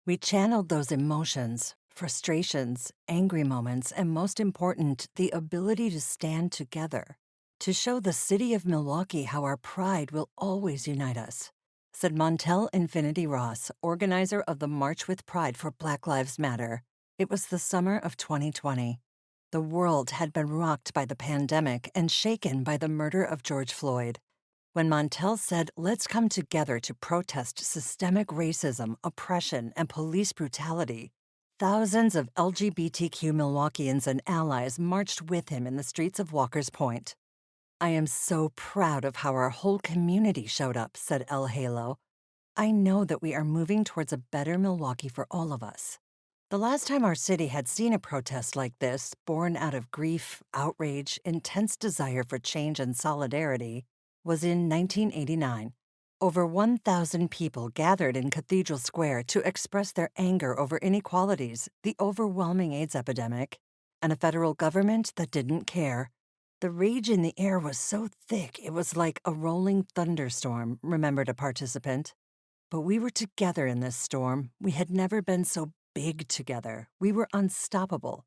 We channeled those emotions, frustrations, angry moments, and most important, the ability to stand together, to show the city of Milwaukee how our pride will always unite us, said Montell Infinity Ross, organizer of the March with Pride for Black Lives Matter. It was the summer of 2020. The world had been rocked by the pandemic and shaken by the murder of George Floyd. When Montell said, "Let's come together to protest systemic racism, oppression, and police brutality," thousands of LGBTQ Milwaukeeans and allies marched with him in the streets of Walker's Point. "I am so proud of how our whole community showed up," said Elle Halo. "I know that we are moving towards a better Milwaukee for all of us." The last time our city had seen a protest like this, born out of grief, outrage, intense desire for change and solidarity, was in 1989. Over 1,000 people gathered in Cathedral Square to express their anger over inequalities, the overwhelming AIDS epidemic, and a federal government that didn't care. The rage in the air was so thick it was like a rolling thunderstorm, remembered a participant. But we were together in this storm. We had never been so big together. We were unstoppable.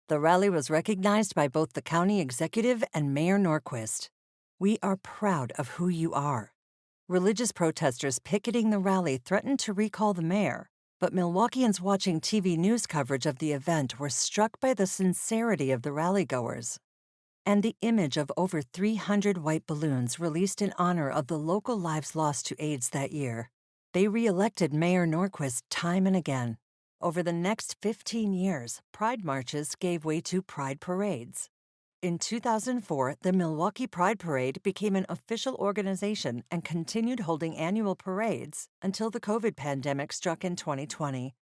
The rally was recognized by both the county executive and Mayor Norquist. "We are proud of who you are." Religious protesters picketing the rally threatened to recall the mayor, but Milwaukeeans watching TV news coverage of the event were struck by the sincerity of the rallygoers and the image of over 300 white balloons released in honor of the local lives lost to AIDS that year. They re-elected Mayor Norquist time and again. Over the next 15 years, pride marches gave way to pride parades. In 2004, the Milwaukee Pride Parade became an official organization and continued holding annual parades until the COVID pandemic struck in 2020.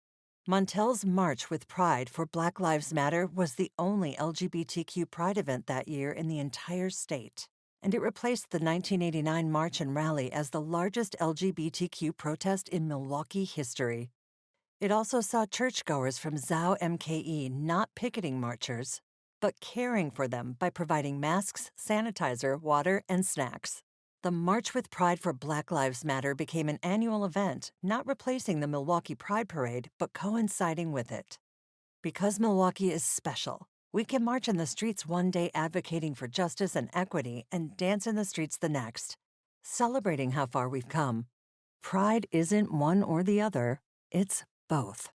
Montell's March with Pride for Black Lives Matter was the only LGBTQ pride event that year in the entire state, and it replaced the 1989 March and Rally as the largest LGBTQ protest in Milwaukee history. It also saw churchgoers from Zao MKE not picketing marchers, but caring for them by providing masks, sanitizer, water, and snacks. The March with Pride for Black Lives Matter became an annual event, not replacing the Milwaukee Pride Parade, but coinciding with it. Because Milwaukee is special, we can march in the streets one day advocating for justice and equity and dance in the streets the next, celebrating how far we've come. Pride isn't one or the other, it's both.